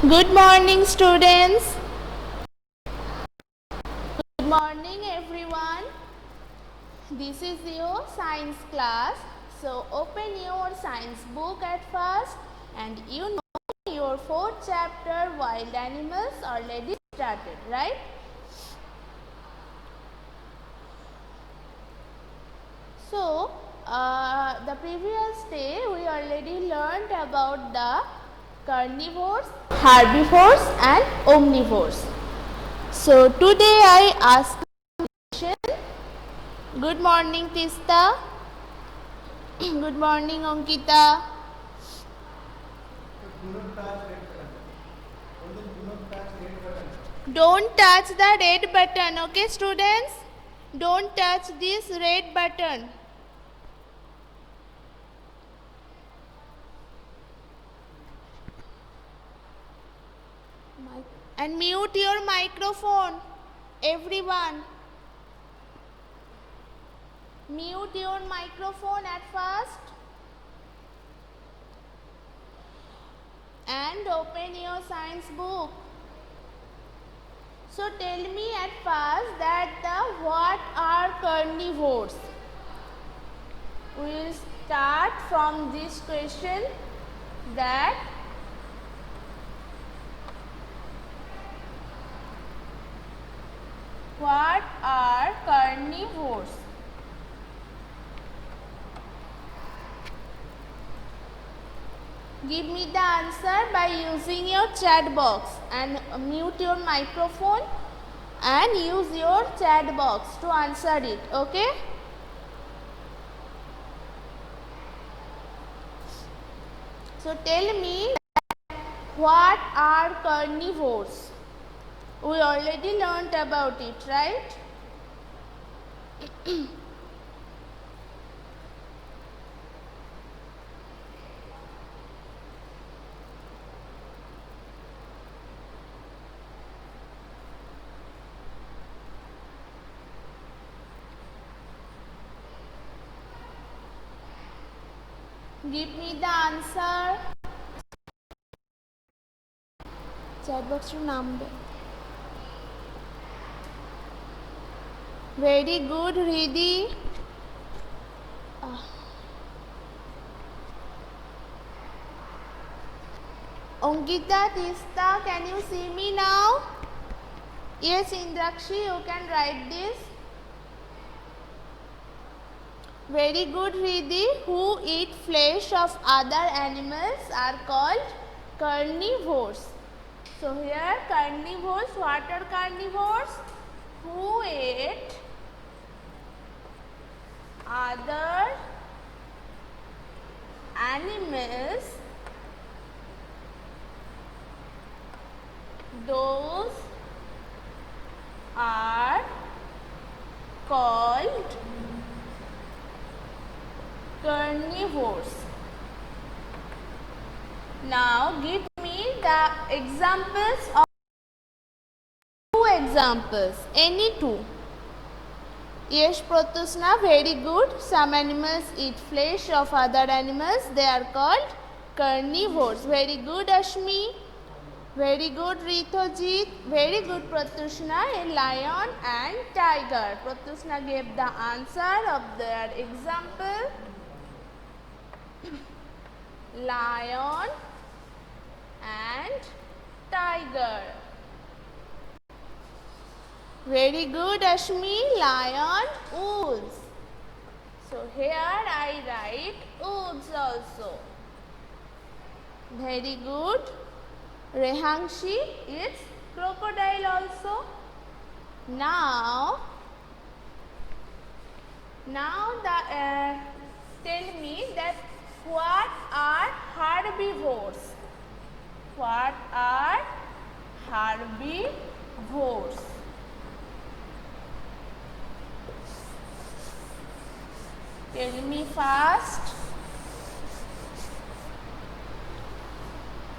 Good morning, students. Good morning, everyone. This is your science class. So, open your science book at first, and you know your fourth chapter, Wild Animals, already started, right? So, the previous day we already learned about the carnivores, herbivores, and omnivores. So, today I ask a question. Good morning, Tista. Good morning, Ankita. Don't touch the red button, okay, students? Don't touch this red button. And mute your microphone, everyone. Mute your microphone at first. And open your science book. So tell me at first that what are carnivores? We will start from this question that what are carnivores? Give me the answer by using your chat box and mute your microphone and use your chat box to answer it, okay? So tell me what are carnivores? We already learnt about it, right? Give me the answer. Chat box to number. Very good, Riddhi. Ankita, Tista, can you see me now? Yes, Indrakshi, you can write this. Very good, Riddhi. Who eat flesh of other animals are called carnivores. So here carnivores, what are carnivores? Who ate other animals, those are called carnivores. Now give me the examples of two examples, any two. Yes, Pratusna, very good. Some animals eat flesh of other animals. They are called carnivores. Very good, Ashmi. Very good, Rithojit. Very good, Pratusna. A lion and tiger. Pratusna gave the answer of their example. Lion and tiger. Very good, Ashmi. Lion, wolves. So here I write wolves also. Very good. Rehangshi, it's crocodile also. Now tell me that what are herbivores? What are herbivores? Tell me fast.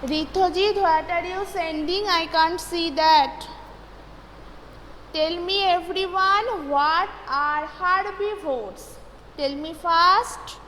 Rithojit, what are you sending? I can't see that. Tell me everyone, what are herbivores? Tell me fast.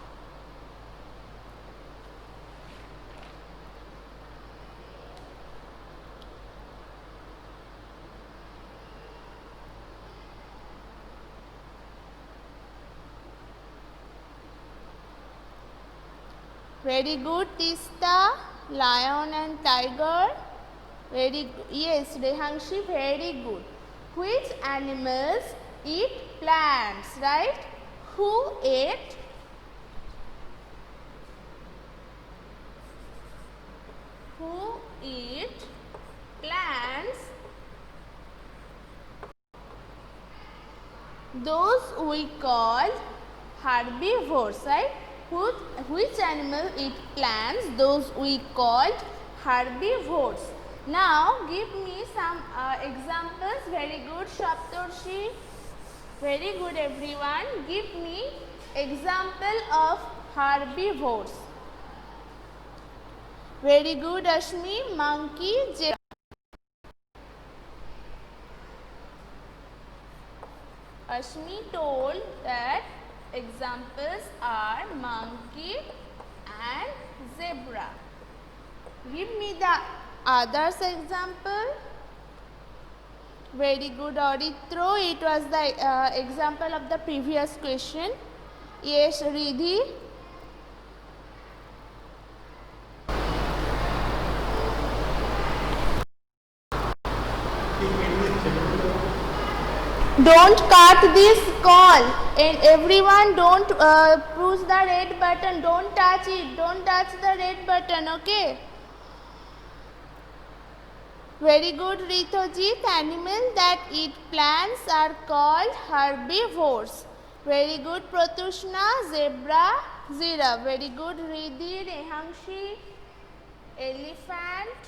Very good, Tista. Lion and tiger. Very good. Yes, Rehanshi, very good. Which animals eat plants, right? Who ate? Who eat plants? Those we call herbivores, right? Which animal eat plants? Those we called herbivores. Now give me some examples. Very good, Shaptorshi. Very good, everyone. Give me example of herbivores. Very good, Ashmi. Monkey, Ashmi told that examples are monkey and zebra. Give me the others example. Very good, Auditro. It was the example of the previous question. Yes, Riddhi. Don't cut this call, and everyone don't push the red button. Don't touch it. Don't touch the red button. Okay. Very good, Ritojit. Animals that eat plants are called herbivores. Very good, Pratushna. Zebra, giraffe. Very good, Riddhi, Rehanshi. Elephant.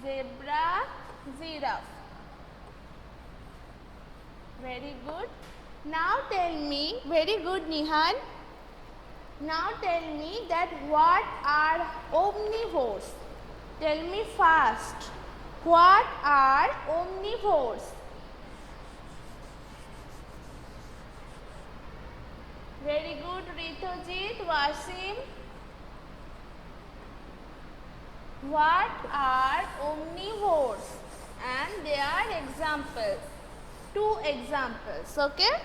Zebra, giraffe. Very good. Now tell me, very good, Nihan. Now tell me that what are omnivores? Tell me fast. What are omnivores? Very good, Ritojit, Wasim. What are omnivores? And they are examples. 2 examples, okay?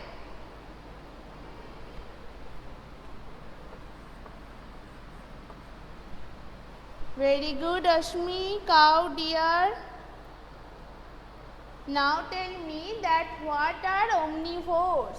Very good, Ashmi. Cow, deer. Now tell me that what are omnivores?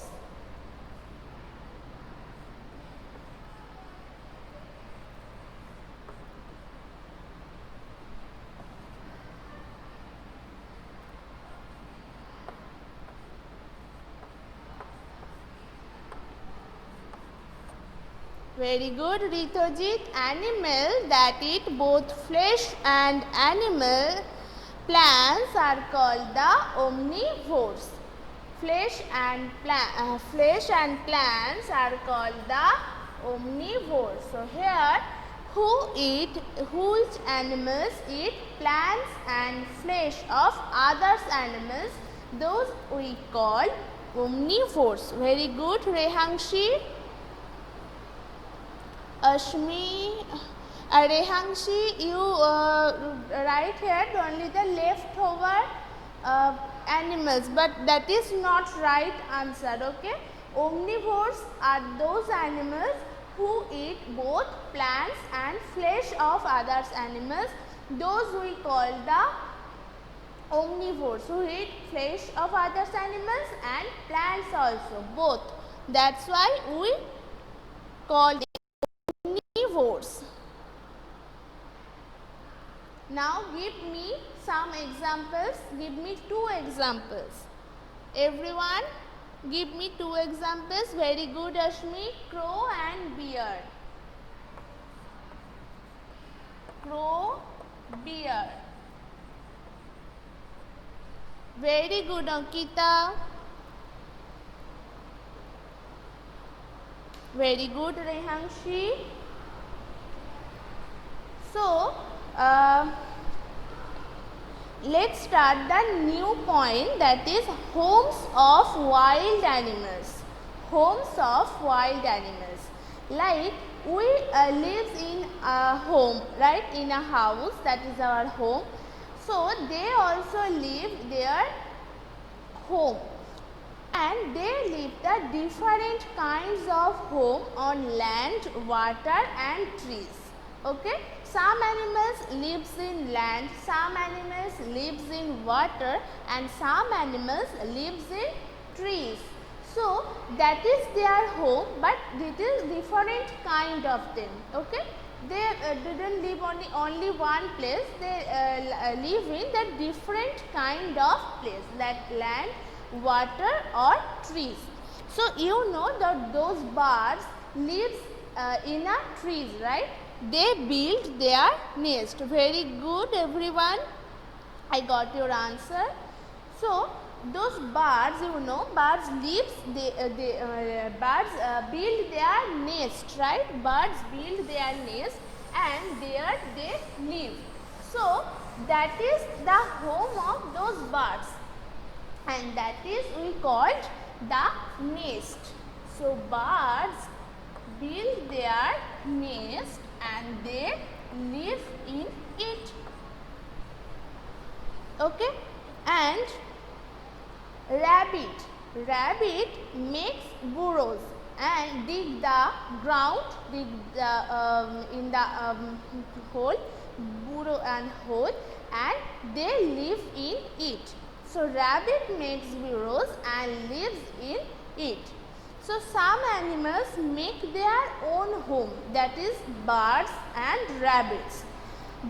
Very good, Ritojit. Animal that eat both flesh and animal plants are called the omnivores. Flesh and plants are called the omnivores. So here, which animals eat plants and flesh of others animals? Those we call omnivores. Very good, Rehanshi. Ashmi, Rehanshi, you write here only the leftover animals, but that is not right answer, okay? Omnivores are those animals who eat both plants and flesh of others animals. Those we call the omnivores, who eat flesh of others animals and plants also, both. That's why we call them omnivores. Now give me some examples. Give me 2 examples. Everyone, give me 2 examples. Very good, Ashmi. Crow and bear. Crow, bear. Very good, Ankita. Very good, Rehanshi. So, let's start the new point, that is homes of wild animals. Homes of wild animals. Like we live in a home, right? In a house, that is our home. So they also live their home. and they live the different kinds of home on land, water and trees. Okay, some animals lives in land, some animals lives in water and some animals lives in trees. So that is their home, but it is different kind of them. Okay, they didn't live only one place, they live in the different kind of place like land, water or trees. So you know that those birds lives in a trees, right? They build their nest. Very good everyone, I got your answer. So those birds, you know, birds lives, birds build their nest, right? Birds build their nest and there they live. So that is the home of those birds, and that is we called the nest. So birds build their nest and they live in it. Okay, and rabbit makes burrows and dig the ground, dig the in the hole, burrow and hole, and they live in it. So rabbit makes burrows and lives in it. So some animals make their own home, that is birds and rabbits.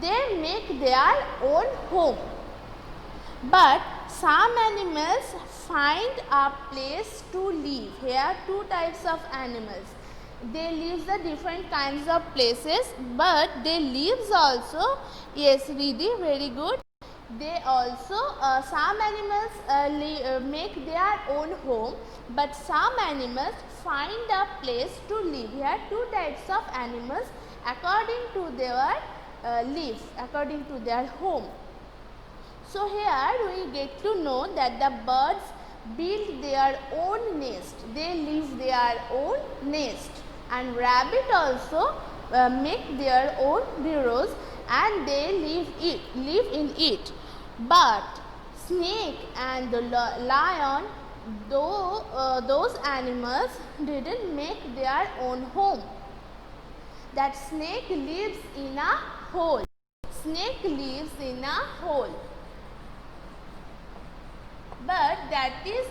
They make their own home. But some animals find a place to live. Here are two types of animals. They live the different kinds of places, but they lives also. Yes, Riddhi, very good. They also, some animals make their own home, but some animals find a place to live. Here are two types of animals according to their lives, according to their home. So here we get to know that the birds build their own nest, they live their own nest, and rabbit also make their own burrows and they live in it. But snake and the lion, though those animals didn't make their own home. That snake lives in a hole. Snake lives in a hole. But that is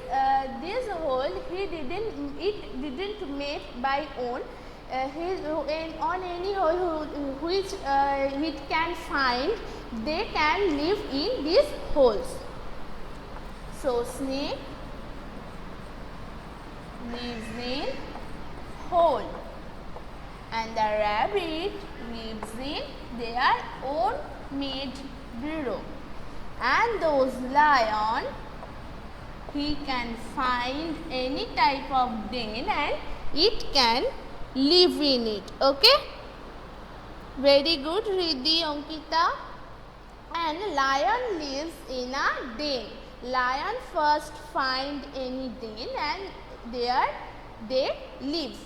this hole it didn't make by own. On any hole which it can find, they can live in these holes. So snake lives in hole and the rabbit lives in their own made burrow, and those lion, he can find any type of den and it can live in it. Okay, very good Riddhi, Ankita. And lion lives in a den. Lion first find any den and there they live.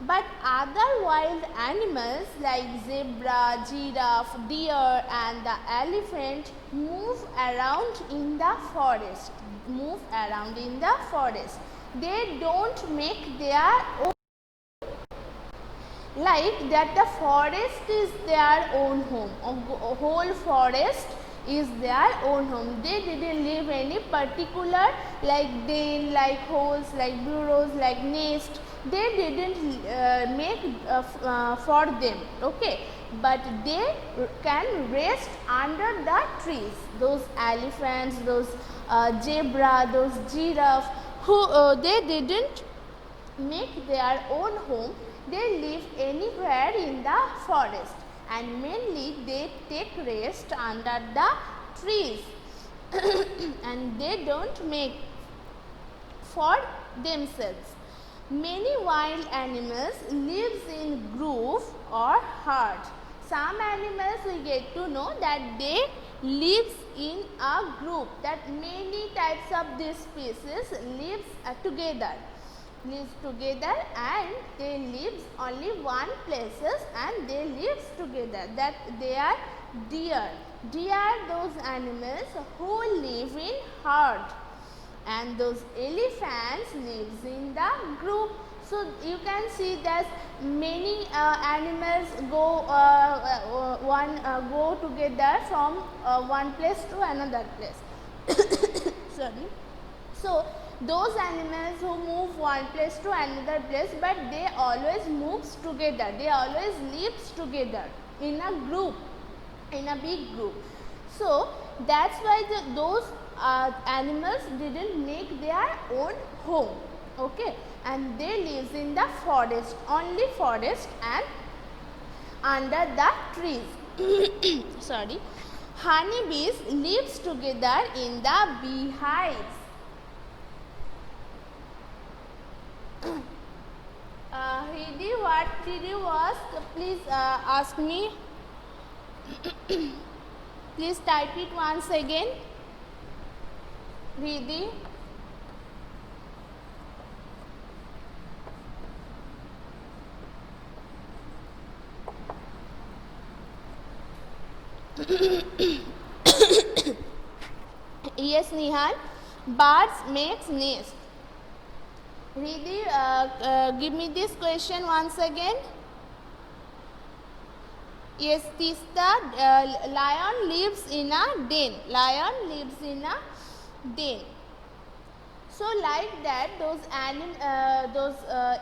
But other wild animals like zebra, giraffe, deer and the elephant move around in the forest. They don't make their own, like that the forest is their own home. A whole forest is their own home. They didn't live any particular like den, like holes, like burrows, like nest. They didn't make for them, okay, but they can rest under the trees. Those elephants, those zebra, those giraffe, who they didn't make their own home. They live anywhere in the forest and mainly they take rest under the trees and they don't make for themselves. Many wild animals lives in group or herd. Some animals we get to know that they lives in a group, that many types of these species lives together and they lives only one places and they lives together. That they are deer. Deer, those animals who live in herd. and those elephants lives in the group. So you can see that many animals go go together from one place to another place. Sorry. So those animals who move one place to another place, but they always moves together, they always lives together in a group, in a big group. So that's why those animals didn't make their own home, okay, and they lives in the forest, only forest and under the trees. Sorry. Honeybees lives together in the beehives. Hidi, what did you ask? Please ask me. Please type it once again. Hidi. Yes, Nihal. Birds makes nest. Hidi, give me this question once again. Yes, Tista, lion lives in a den. Lion lives in a den. So like that, those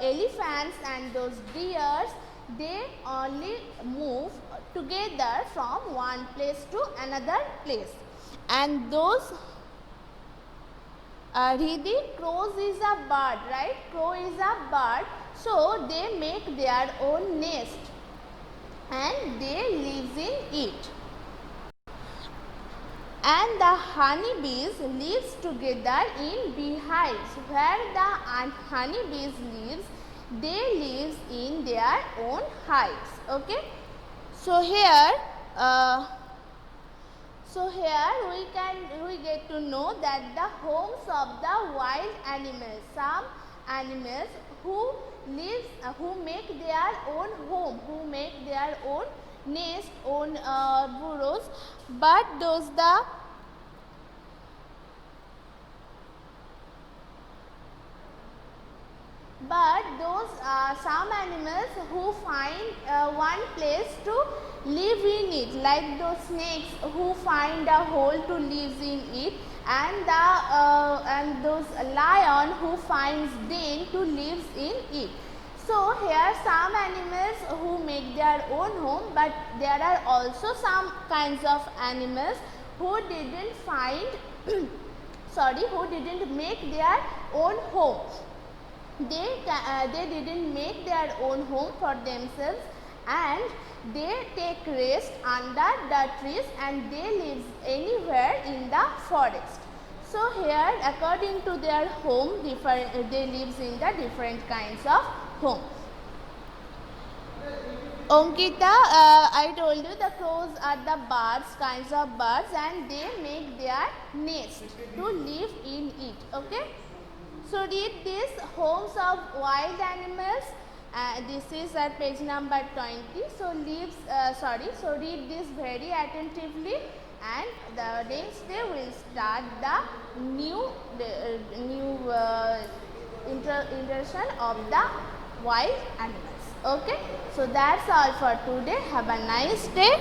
elephants and those deers, they only move together from one place to another place. And those Hidi, crows is a bird, right? Crow is a bird. So they make their own nest and they lives in it. And the honeybees lives together in beehives. Where the honeybees lives, they lives in their own hives. Okay. So here we get to know that the homes of the wild animals. Some animals who make their own home, who make their own nest, own burrows, but those some animals who find one place to live in it, like those snakes who find a hole to live in it, and those lion who finds den to live in it. So here some animals who make their own home, but there are also some kinds of animals who didn't find who didn't make their own home. They didn't make their own home for themselves, and they take rest under the trees, and they live anywhere in the forest. So here, according to their home, they lives in the different kinds of home. Ankita, I told you the crows are the birds, kinds of birds, and they make their nest to live in it. Okay. So read this, homes of wild animals. This is at page number 20. So read this very attentively, and the next day we will start the new introduction of the wild animals. Okay. So that's all for today. Have a nice day.